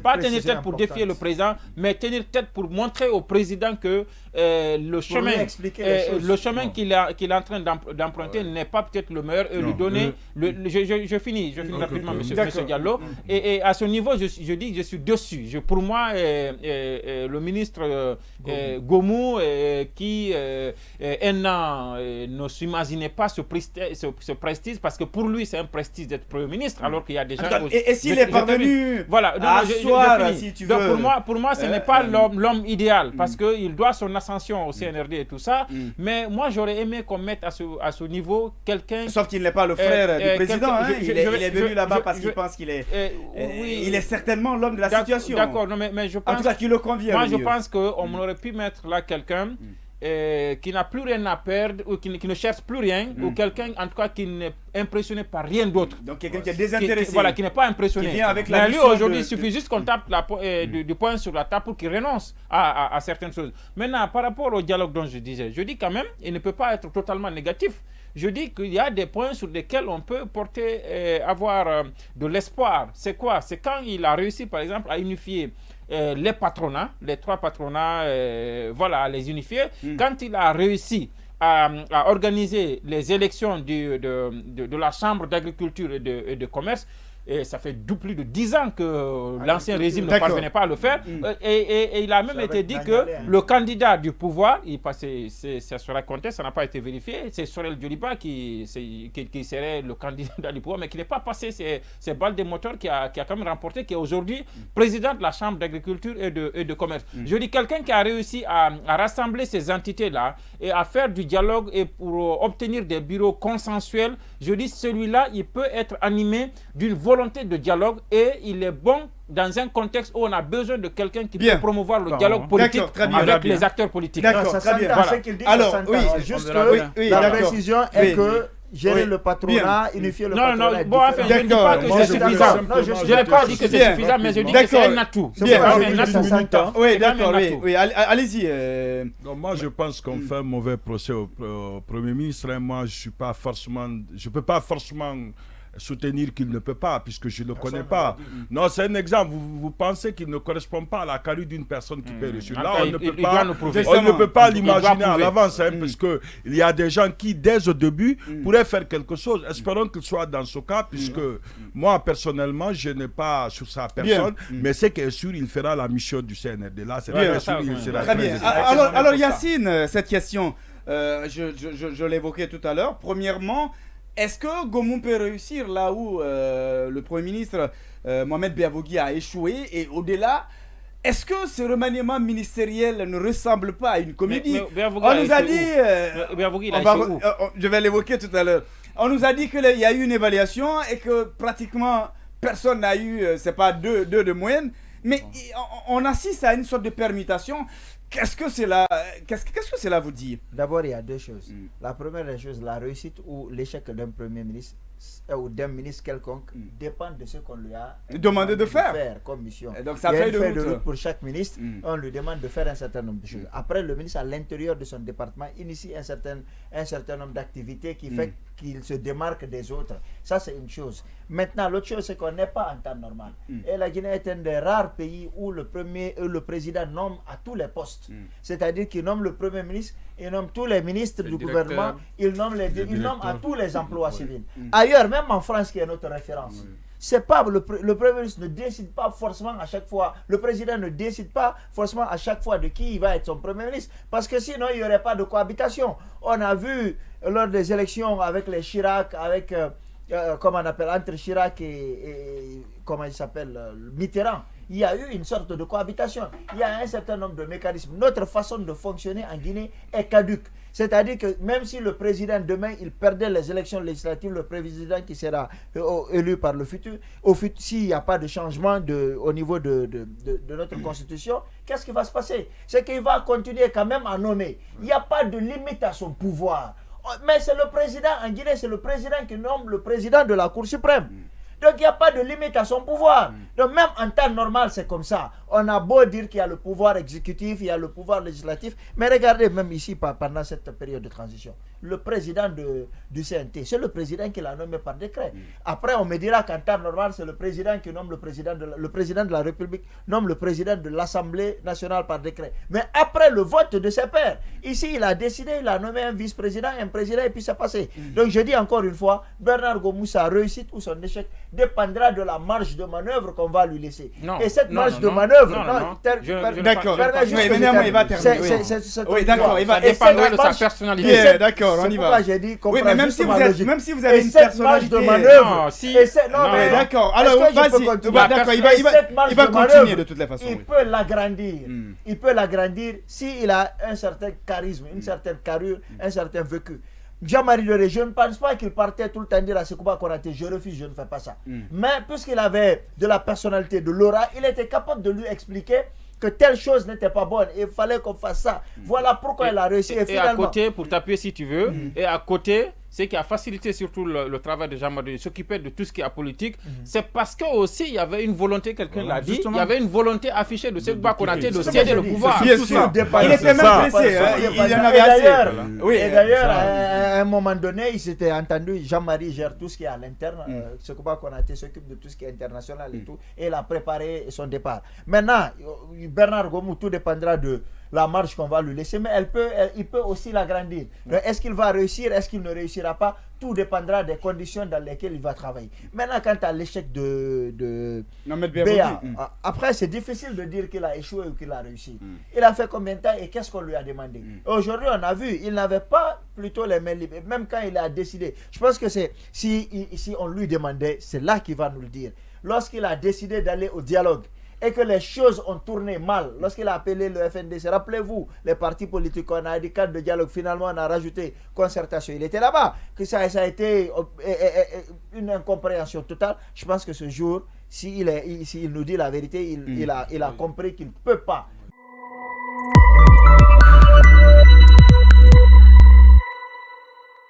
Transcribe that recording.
Pas tenir tête pour défier le président, mais tenir tête pour montrer au président que le chemin qu'il est en train d'emprunter n'est pas peut-être le meilleur et lui donner... Je finis rapidement, monsieur Diallo. Et à ce niveau, je dis que je suis dessus. Pour moi, le ministre Gomou, qui un an ne s'imaginait pas ce prestige, parce que pour lui, c'est un prestige d'être Premier ministre, alors qu'il y a des gens... Et s'il est parvenu à asseoir, si tu veux... Donc pour moi, ce n'est pas l'homme idéal, parce qu'il doit son ascension au CNRD et tout ça, mais moi, j'aurais aimé qu'on mette à ce niveau quelqu'un... Sauf qu'il n'est pas le frère du président, il est venu là-bas parce qu'il pense qu'il est... il est certainement l'homme de la situation. D'accord, mais je pense... En tout cas, qui le convient. Moi, je pense qu'on aurait pu mettre là quelqu'un qui n'a plus rien à perdre, ou qui ne cherche plus rien, ou quelqu'un en tout cas qui n'est impressionné par rien d'autre. Donc quelqu'un qui est désintéressé. Qui n'est pas impressionné. Qui vient avec mais lui aujourd'hui, il suffit juste qu'on tape du poing sur la table pour qu'il renonce à certaines choses. Maintenant, par rapport au dialogue dont je disais, je dis quand même, il ne peut pas être totalement négatif. Je dis qu'il y a des points sur lesquels on peut avoir de l'espoir. C'est quoi? C'est quand il a réussi, par exemple, à unifier les patronats, les trois patronats, à les unifier. Quand il a réussi à organiser les élections de la Chambre d'agriculture et de commerce, et ça fait plus de 10 ans que l'ancien régime ne parvenait pas à le faire. Et il a même été dit que le candidat du pouvoir, ça sera compté, ça n'a pas été vérifié, c'est Sorel Djoliba qui serait le candidat du pouvoir, mais qui n'est pas passé ces balles des moteurs, qui a quand même remporté, qui est aujourd'hui président de la Chambre d'agriculture et de commerce. Je dis quelqu'un qui a réussi à rassembler ces entités-là et à faire du dialogue et pour obtenir des bureaux consensuels. Je dis celui-là, il peut être animé d'une volonté de dialogue, et il est bon dans un contexte où on a besoin de quelqu'un qui peut promouvoir le dialogue politique avec les acteurs politiques. D'accord, très bien. Alors, juste que la précision est que gérer le patronat, unifier le patronat. Non, enfin, je ne dis pas que c'est suffisant. Je n'ai pas dit que c'est suffisant, mais je dis que c'est un atout. Oui, d'accord, oui. Allez-y. Moi, je pense qu'on fait un mauvais procès au Premier ministre. Moi, je ne peux pas forcément soutenir qu'il ne peut pas, puisque je ne le connais pas. Non, c'est un exemple. Vous pensez qu'il ne correspond pas à la carrure d'une personne qui peut réussir. Là, on ne peut pas l'imaginer à l'avance, parce qu'il y a des gens qui, dès au début, pourraient faire quelque chose. Espérons qu'il soit dans ce cas, puisque moi, personnellement, je n'ai pas sur sa personne, mais c'est que sûr, il fera la mission du CNRD. Là, c'est bien sûr, il sera très bien. Alors, Yacine, cette question, je l'évoquais tout à l'heure. Premièrement, est-ce que Gomou peut réussir là où le Premier ministre Mohamed Beavogui a échoué? Et au-delà, est-ce que ce remaniement ministériel ne ressemble pas à une comédie? On nous a dit... je vais l'évoquer tout à l'heure. On nous a dit qu'il y a eu une évaluation et que pratiquement personne n'a eu, c'est pas deux de moyenne. Mais on assiste à une sorte de permutation. Qu'est-ce que cela vous dit? D'abord, il y a deux choses. La première des choses, la réussite ou l'échec d'un Premier ministre ou d'un ministre quelconque dépend de ce qu'on lui a demandé de faire comme mission. Et donc, ça il y a fait une feuille de route route pour chaque ministre. On lui demande de faire un certain nombre de choses. Après, le ministre, à l'intérieur de son département, initie un certain nombre d'activités qui fait qu'il se démarque des autres. Ça, c'est une chose. Maintenant, l'autre chose, c'est qu'on n'est pas en temps normal. Et la Guinée est un des rares pays où le président nomme à tous les postes. C'est-à-dire qu'il nomme le Premier ministre, il nomme tous les ministres du gouvernement, il nomme à tous les emplois civils. Ailleurs, même en France, qui est notre référence, c'est pas le Premier ministre ne décide pas forcément à chaque fois, le président ne décide pas forcément à chaque fois de qui il va être son Premier ministre, parce que sinon il n'y aurait pas de cohabitation. On a vu lors des élections avec les Chirac, avec comment on appelle, entre Chirac et comment il s'appelle, Mitterrand, il y a eu une sorte de cohabitation. Il y a un certain nombre de mécanismes. Notre façon de fonctionner en Guinée est caduque. C'est-à-dire que même si le président demain il perdait les élections législatives, le président qui sera élu par le futur, s'il n'y a pas de changement au niveau de notre constitution, qu'est-ce qui va se passer? C'est qu'il va continuer quand même à nommer. Il n'y a pas de limite à son pouvoir. Mais c'est le président en Guinée, c'est le président qui nomme le président de la Cour suprême. Donc il n'y a pas de limite à son pouvoir. Donc même en temps normal, c'est comme ça. On a beau dire qu'il y a le pouvoir exécutif, il y a le pouvoir législatif, mais regardez même ici pendant cette période de transition. le président du CNT. C'est le président qui l'a nommé par décret. Après, on me dira qu'en temps normal, c'est le président qui nomme le président de la République, nomme le président de l'Assemblée nationale par décret. Mais après le vote de ses pairs, ici, il a décidé, il a nommé un vice-président, un président, et puis c'est passé. Donc, je dis encore une fois, Bernard Gomou, sa réussite ou son échec dépendra de la marge de manœuvre qu'on va lui laisser. Non, et cette non, marge non, de non, manœuvre, d'accord. Il va terminer. Oui, d'accord. Ça dépendra de sa personnalité. D'accord, on y va. J'ai dit, oui, mais même si vous avez une marge de personnalité. manœuvre, d'accord. Alors, vas-y. Il va continuer de toutes les façons. Il peut l'agrandir. Il peut l'agrandir s'il a un certain charisme, une certaine carrure, un certain vécu. Jean-Marie Doré, je ne pense pas qu'il partait tout le temps dire à Sekouba Konaté, je refuse, je ne fais pas ça. Mais puisqu'il avait de la personnalité, de l'aura, il était capable de lui expliquer que telle chose n'était pas bonne. Il fallait qu'on fasse ça. Voilà pourquoi il a réussi. Et à côté, pour t'appuyer si tu veux, et à côté, ce qui a facilité surtout le travail de Jean-Marie, s'occuper de tout ce qui est politique, c'est parce que aussi il y avait une volonté, quelqu'un l'a dit, il y avait une volonté affichée de Sekouba Konaté de céder le pouvoir. Il était même pressé, il en avait assez. Et d'ailleurs, à un moment donné, il s'était entendu, Jean-Marie gère tout ce qui est à l'interne, Sekouba Konaté s'occupe de tout ce qui est international et tout, et il a préparé son départ. Maintenant, Bernard Gomou, tout dépendra de la marge qu'on va lui laisser, mais il peut aussi l'agrandir. Est-ce qu'il va réussir, est-ce qu'il ne réussira pas? Tout dépendra des conditions dans lesquelles il va travailler. Maintenant, quant à l'échec de Béa, après, c'est difficile de dire qu'il a échoué ou qu'il a réussi. Il a fait combien de temps et qu'est-ce qu'on lui a demandé? Aujourd'hui, on a vu, il n'avait pas plutôt les mains libres. Même quand il a décidé, je pense que si on lui demandait, c'est là qu'il va nous le dire. Lorsqu'il a décidé d'aller au dialogue, et que les choses ont tourné mal, lorsqu'il a appelé le FNDC, rappelez-vous, les partis politiques, on a dit cadre de dialogue, finalement on a rajouté concertation, il était là-bas, que ça a été une incompréhension totale. Je pense que ce jour, s'il nous dit la vérité, il a compris qu'il ne peut pas